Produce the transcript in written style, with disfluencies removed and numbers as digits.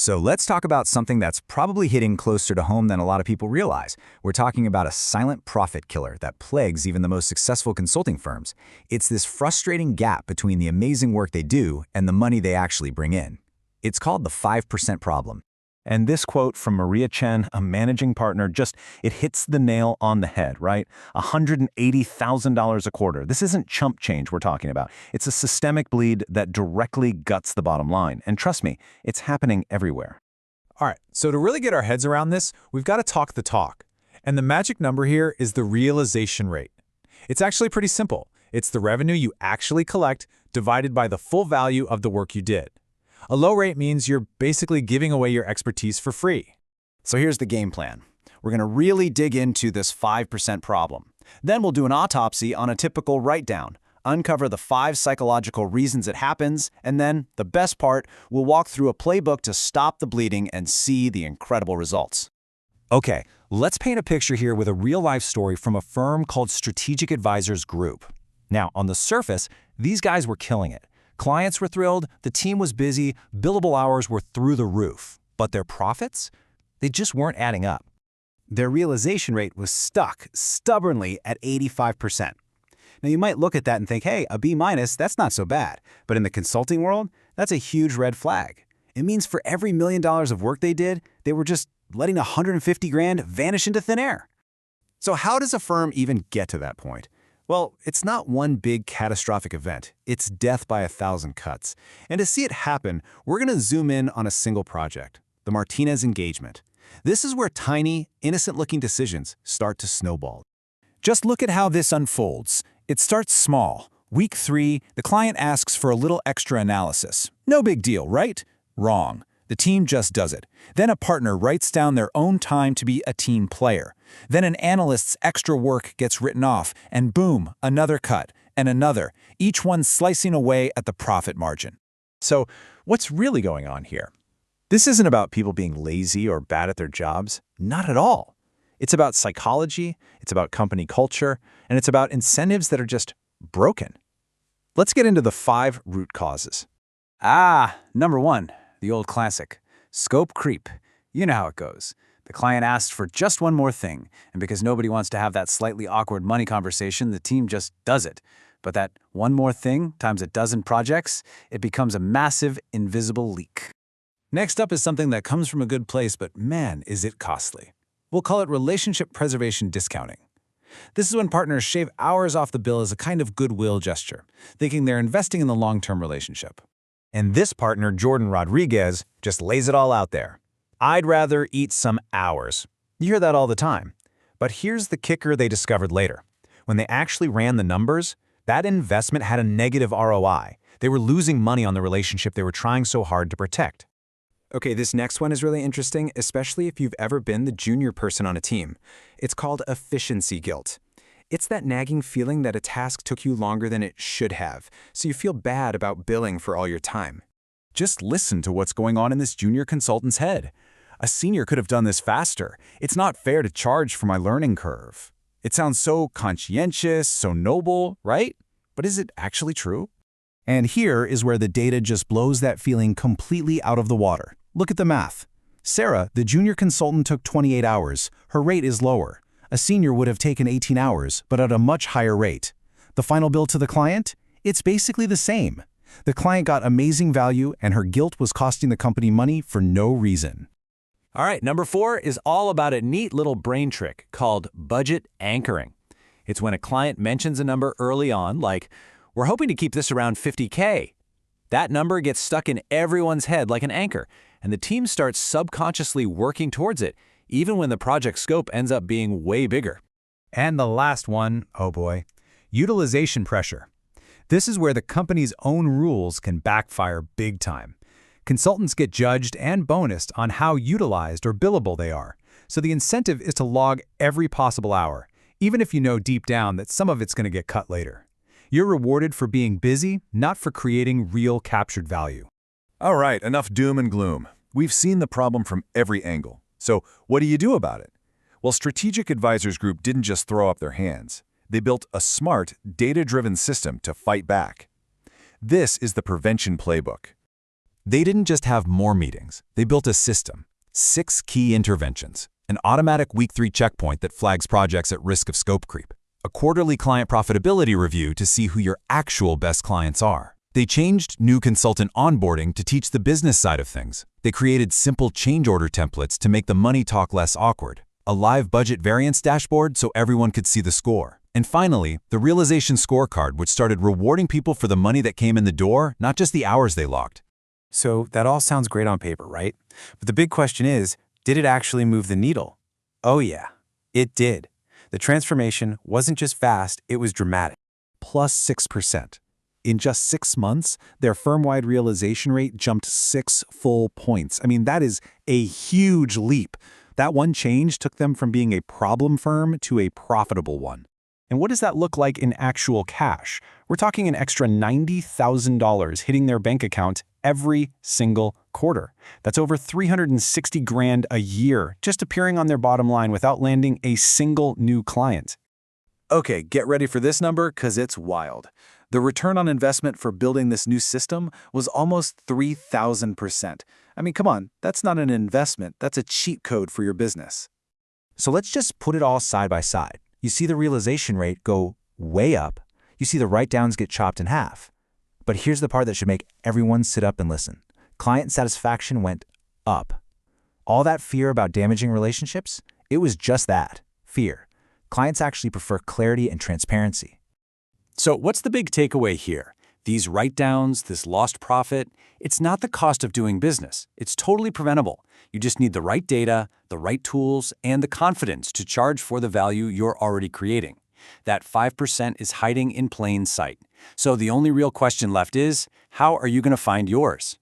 So let's talk about something that's probably hitting closer to home than a lot of people realize. We're talking about a silent profit killer that plagues even the most successful consulting firms. It's this frustrating gap between the amazing work they do and the money they actually bring in. It's called the 5% problem. And this quote from Maria Chen, a managing partner, it hits the nail on the head, right? $180,000 a quarter. This isn't chump change we're talking about. It's a systemic bleed that directly guts the bottom line. And trust me, it's happening everywhere. All right, so to really get our heads around this, we've got to talk the talk. And the magic number here is the realization rate. It's actually pretty simple. It's the revenue you actually collect divided by the full value of the work you did. A low rate means you're basically giving away your expertise for free. So here's the game plan. We're going to really dig into this 5% problem. Then we'll do an autopsy on a typical write-down, uncover the 5 psychological reasons it happens, and then, the best part, we'll walk through a playbook to stop the bleeding and see the incredible results. Okay, let's paint a picture here with a real-life story from a firm called Strategic Advisors Group. Now, on the surface, these guys were killing it. Clients were thrilled, the team was busy, billable hours were through the roof. But their profits? They just weren't adding up. Their realization rate was stuck stubbornly at 85%. Now you might look at that and think, hey, a B-, that's not so bad. But in the consulting world, that's a huge red flag. It means for every $1 million of work they did, they were just letting 150 grand vanish into thin air. So how does a firm even get to that point? Well, it's not one big catastrophic event. It's death by 1,000 cuts. And to see it happen, we're going to zoom in on a single project, the Martinez engagement. This is where tiny, innocent-looking decisions start to snowball. Just look at how this unfolds. It starts small. Week 3, the client asks for a little extra analysis. No big deal, right? Wrong. The team just does it. Then a partner writes down their own time to be a team player. Then an analyst's extra work gets written off, and boom, another cut, and another, each one slicing away at the profit margin. So what's really going on here? This isn't about people being lazy or bad at their jobs. Not at all. It's about psychology, it's about company culture, and it's about incentives that are just broken. Let's get into the 5 root causes. Number 1, the old classic, scope creep. You know how it goes. The client asked for just one more thing, and because nobody wants to have that slightly awkward money conversation, the team just does it. But that one more thing times a dozen projects, it becomes a massive, invisible leak. Next up is something that comes from a good place, but man, is it costly. We'll call it relationship preservation discounting. This is when partners shave hours off the bill as a kind of goodwill gesture, thinking they're investing in the long-term relationship. And this partner, Jordan Rodriguez, just lays it all out there. I'd rather eat some hours. You hear that all the time. But here's the kicker they discovered later. When they actually ran the numbers, that investment had a negative ROI. They were losing money on the relationship they were trying so hard to protect. Okay, this next one is really interesting, especially if you've ever been the junior person on a team. It's called efficiency guilt. It's that nagging feeling that a task took you longer than it should have, so you feel bad about billing for all your time. Just listen to what's going on in this junior consultant's head. A senior could have done this faster. It's not fair to charge for my learning curve. It sounds so conscientious, so noble, right? But is it actually true? And here is where the data just blows that feeling completely out of the water. Look at the math. Sarah, the junior consultant, took 28 hours. Her rate is lower. A senior would have taken 18 hours, but at a much higher rate. The final bill to the client? It's basically the same. The client got amazing value, and her guilt was costing the company money for no reason. All right, number 4 is all about a neat little brain trick called budget anchoring. It's when a client mentions a number early on, like, we're hoping to keep this around 50K. That number gets stuck in everyone's head like an anchor, and the team starts subconsciously working towards it, even when the project scope ends up being way bigger. And the last one, oh boy, utilization pressure. This is where the company's own rules can backfire big time. Consultants get judged and bonused on how utilized or billable they are, so the incentive is to log every possible hour, even if you know deep down that some of it's going to get cut later. You're rewarded for being busy, not for creating real captured value. All right, enough doom and gloom. We've seen the problem from every angle. So what do you do about it? Well, Strategic Advisors Group didn't just throw up their hands. They built a smart, data-driven system to fight back. This is the prevention playbook. They didn't just have more meetings. They built a system. 6 key interventions. An automatic week 3 checkpoint that flags projects at risk of scope creep. A quarterly client profitability review to see who your actual best clients are. They changed new consultant onboarding to teach the business side of things. They created simple change order templates to make the money talk less awkward. A live budget variance dashboard so everyone could see the score. And finally, the realization scorecard, which started rewarding people for the money that came in the door, not just the hours they logged. So that all sounds great on paper, right? But the big question is, did it actually move the needle? Oh yeah, it did. The transformation wasn't just fast, it was dramatic. Plus 6%. In just 6 months, their firm-wide realization rate jumped 6 full points. I mean, that is a huge leap. That one change took them from being a problem firm to a profitable one. And what does that look like in actual cash? We're talking an extra $90,000 hitting their bank account every single quarter. That's over $360,000 a year just appearing on their bottom line without landing a single new client. Okay, get ready for this number because it's wild. The return on investment for building this new system was almost 3,000%. I mean, come on, that's not an investment, that's a cheat code for your business. So let's just put it all side by side. You see the realization rate go way up. You see the write-downs get chopped in half. But here's the part that should make everyone sit up and listen. Client satisfaction went up. All that fear about damaging relationships, it was just that, fear. Clients actually prefer clarity and transparency. So what's the big takeaway here? These write-downs, this lost profit, it's not the cost of doing business. It's totally preventable. You just need the right data, the right tools, and the confidence to charge for the value you're already creating. That 5% is hiding in plain sight. So the only real question left is, how are you going to find yours?